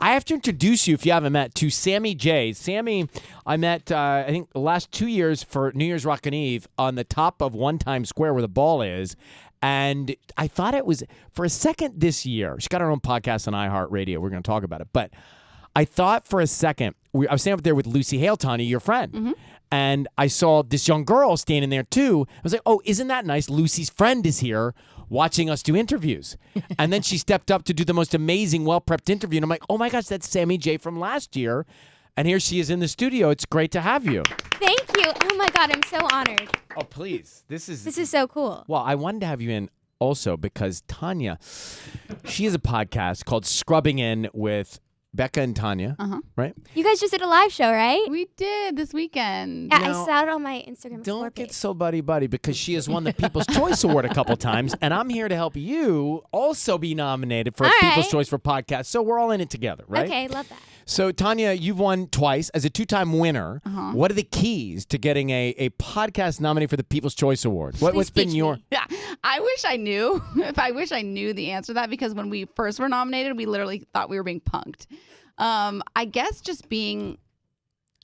I have to introduce you, if you haven't met, to Sammy Jaye. Sammy, I met, I think, the last 2 years for New Year's Rockin' Eve on the top of One Times Square where the ball is. And I thought it was, for a second this year, she's got her own podcast on iHeartRadio. We're going to talk about it. But I thought for a second, I was standing up there with Lucy Hale, Tanya, your friend. Mm-hmm. And I saw this young girl standing there too. I was like, oh, isn't that nice? Lucy's friend is here watching us do interviews. And then she stepped up to do the most amazing, well-prepped interview. And I'm like, oh my gosh, that's Sammy Jaye from last year. And here she is in the studio. It's great to have you. Thank you. Oh my God, I'm so honored. Oh, please. This is so cool. Well, I wanted to have you in also because Tanya, she has a podcast called Scrubbing In with Becca and Tanya, right? You guys just did a live show, right? We did this weekend. Yeah, I saw it on my Instagram. Don't get so buddy-buddy because she has won the People's Choice Award a couple times, and I'm here to help you also be nominated for a People's Choice for podcast. So we're all in it together, right? Okay, love that. So, Tanya, you've won twice as a two-time winner. What are the keys to getting a podcast nominated for the People's Choice Award? What's been your... Yeah, I wish I knew. I wish I knew the answer to that because when we first were nominated, we literally thought we were being punked. I guess just being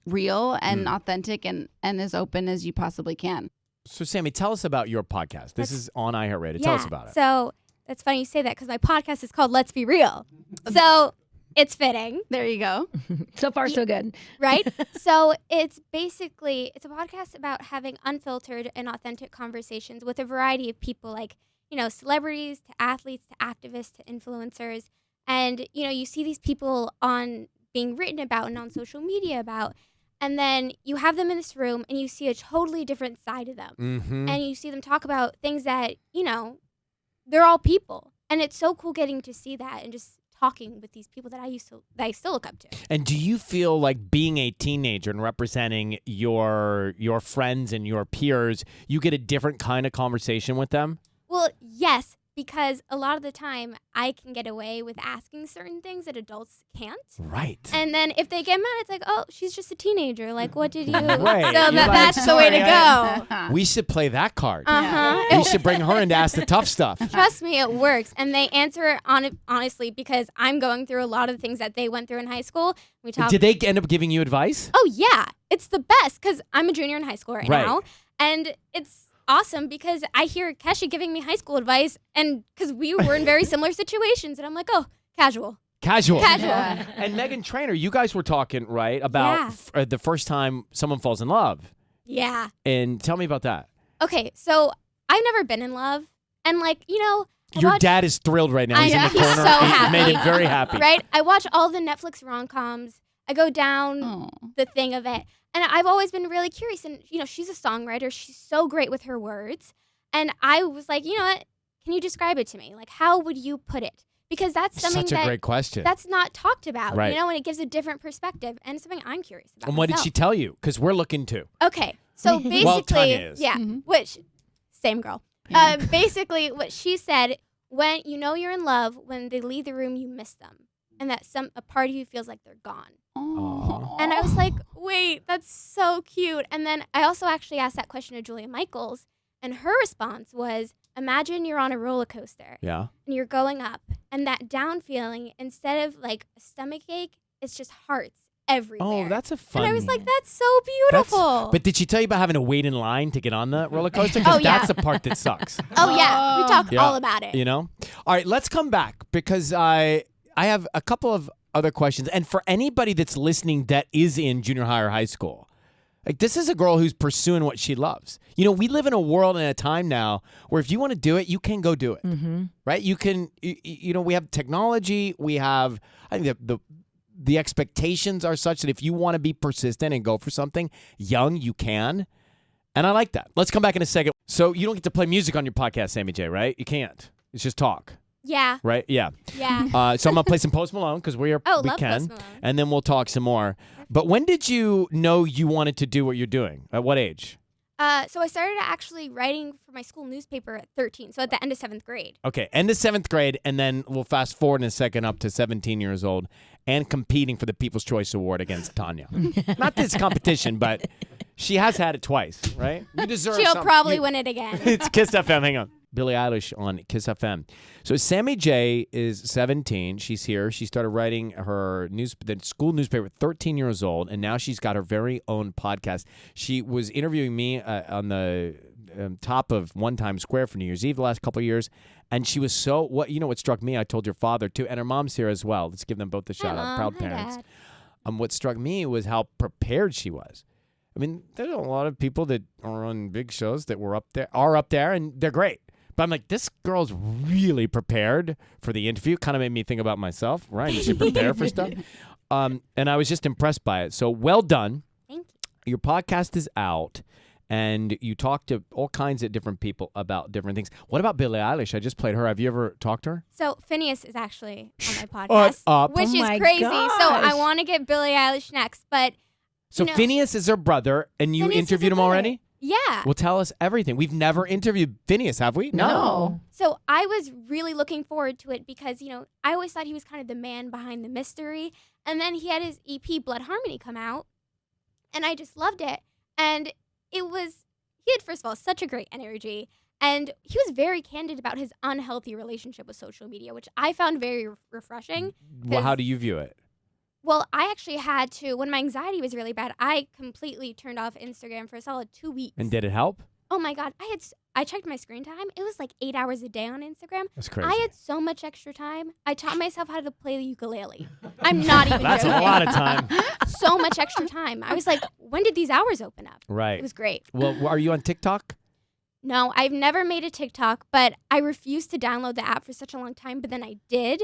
real and authentic and as open as you possibly can. So, Sammy, tell us about your podcast. This is on iHeartRadio. Tell us about it. So, it's funny you say that because my podcast is called Let's Be Real. So... It's fitting. There you go. So far, so good. Right? So it's a podcast about having unfiltered and authentic conversations with a variety of people, like, celebrities to athletes to activists to influencers. And, you see these people on being written about and on social media about. And then you have them in this room and you see a totally different side of them. Mm-hmm. And you see them talk about things that, they're all people. And it's so cool getting to see that and just talking with these people that I still look up to. And do you feel like being a teenager and representing your friends and your peers, you get a different kind of conversation with them? Well, yes, because a lot of the time I can get away with asking certain things that adults can't. Right. And then if they get mad, it's like, oh, she's just a teenager. Like, what did you? Right. So that's the way to go. We should play that card. Uh-huh. We should bring her in to ask the tough stuff. Trust me, it works. And they answer it honestly because I'm going through a lot of the things that they went through in high school. Did they end up giving you advice? Oh, yeah. It's the best because I'm a junior in high school right now. And it's awesome because I hear Kesha giving me high school advice and because we were in very similar situations and I'm like, oh, casual. Yeah. And Meghan Trainor, you guys were talking, right, about the first time someone falls in love. Yeah. And tell me about that. Okay, so I've never been in love. And your dad is thrilled right now. He's in the corner. He's so happy. Made him very happy. Right? I watch all the Netflix rom-coms. I go down the thing of it. And I've always been really curious. And, she's a songwriter. She's so great with her words. And I was like, you know what? Can you describe it to me? Like, how would you put it? Because that's something such a great question. That's not talked about, right. And it gives a different perspective. And it's something I'm curious about. And what did she tell you? Because we're looking too. Okay. So basically, well, Tanya is. Yeah, which, same girl. Basically, what she said, when you're in love, when they leave the room, you miss them. And that a part of you feels like they're gone. Aww. And I was like, wait, that's so cute. And then I also actually asked that question to Julia Michaels, and her response was, imagine you're on a roller coaster. Yeah. And you're going up, and that down feeling, instead of like a stomach ache, it's just hearts everywhere. Oh, that's a fun. And I was like, that's so beautiful. But did she tell you about having to wait in line to get on the roller coaster? Oh, yeah. That's the part that sucks. Oh, yeah. We talk all about it. All right, let's come back because I have a couple of other questions. And for anybody that's listening that is in junior high or high school, like this is a girl who's pursuing what she loves. We live in a world and a time now where if you want to do it, you can go do it, right? You can, we have technology. We have, I think the expectations are such that if you want to be persistent and go for something young, you can. And I like that. Let's come back in a second. So you don't get to play music on your podcast, Sammy Jaye, right? You can't. It's just talk. Yeah. Right? Yeah. Yeah. So I'm going to play some Post Malone because we can. Post Malone. And then we'll talk some more. But when did you know you wanted to do what you're doing? At what age? So I started actually writing for my school newspaper at 13, so at the end of 7th grade. Okay, end of 7th grade, and then we'll fast forward in a second up to 17 years old and competing for the People's Choice Award against Tanya. Not this competition, but she has had it twice, right? You deserve She'll something. probably win it again. It's Kiss FM. Hang on. Billie Eilish on Kiss FM. So Sammy Jaye is 17. She's here. She started writing the school newspaper at 13 years old, and now she's got her very own podcast. She was interviewing me on the top of One Times Square for New Year's Eve the last couple of years, and she was what struck me, I told your father too, and her mom's here as well. Let's give them both a shout out. Proud Hi, parents. Dad. What struck me was how prepared she was. I mean, there's a lot of people that are on big shows that are up there, and they're great. But I'm like, this girl's really prepared for the interview. Kind of made me think about myself. Ryan, you should prepare for stuff. And I was just impressed by it. So well done. Thank you. Your podcast is out, and you talk to all kinds of different people about different things. What about Billie Eilish? I just played her. Have you ever talked to her? So Finneas is actually on my podcast, which is crazy. gosh. So I want to get Billie Eilish next, but So No. Finneas is her brother, and you Finneas is interviewed her him brother. already? yeah. Well, tell us everything. We've never interviewed Finneas, have we? No. So I was really looking forward to it because, I always thought he was kind of the man behind the mystery. And then he had his EP Blood Harmony come out, and I just loved it. And he had, first of all, such a great energy. And he was very candid about his unhealthy relationship with social media, which I found very refreshing. Well, how do you view it? Well, I actually had to, when my anxiety was really bad, I completely turned off Instagram for a solid 2 weeks. And did it help? Oh my God. I checked my screen time. It was like 8 hours a day on Instagram. That's crazy. I had so much extra time. I taught myself how to play the ukulele. I'm not even That's a joking. lot of time. So much extra time. I was like, when did these hours open up? It Right. was great. Well, are you on TikTok? No, I've never made a TikTok, but I refused to download the app for such a long time, but then I did.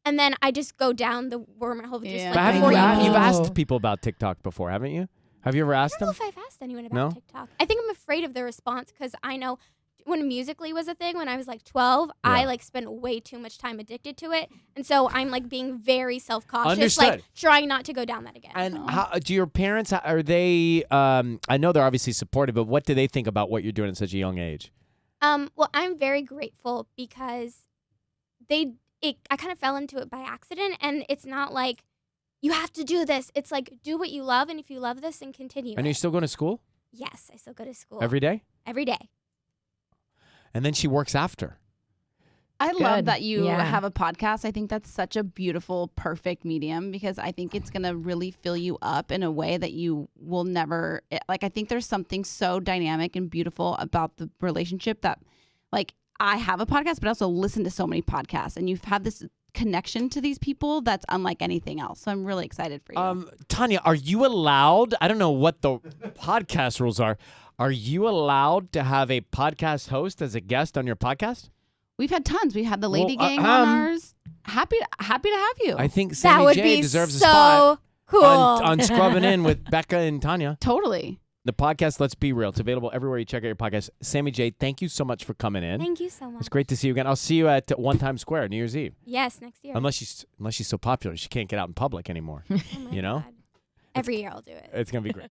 And then I just go down the wormhole of just Yeah. like But before haven't you you've leave. asked people about TikTok before, haven't you? Have you ever I asked don't know them? if I've asked anyone about No? TikTok. I think I'm afraid of the response because I know when Musical.ly was a thing when I was like 12, I like spent way too much time addicted to it. And so I'm like being very self-cautious, like Understood. trying not to go down that again. And how do your parents, are they, I know they're obviously supportive, but what do they think about what you're doing at such a young age? Well, I'm very grateful because I kind of fell into it by accident, and it's not like you have to do this. It's like do what you love, and if you love this, then continue. And you're it. still going to school Yes, I still go to school every day? Every day. And then she works after. I love Good. that you Yeah. have a podcast. I think that's such a beautiful, perfect medium because I think it's going to really fill you up in a way that you will never, I think there's something so dynamic and beautiful about the relationship that, I have a podcast, but I also listen to so many podcasts, and you've had this connection to these people that's unlike anything else. So I'm really excited for you. Tanya, are you allowed, I don't know what the podcast rules are you allowed to have a podcast host as a guest on your podcast? We've had tons. We had the Lady Well, Gang on ours. Happy to have you. I think That Sammy would Jaye be deserves so a spot cool. on Scrubbing In with Becca and Tanya. Totally. The podcast, Let's Be Real. It's available everywhere you check out your podcast. Sammy Jaye, thank you so much for coming in. Thank you so much. It's great to see you again. I'll see you at One Times Square, New Year's Eve. Yes, next year. Unless she's so popular, she can't get out in public anymore. Oh my you know? God. Every year I'll do it. It's going to be great.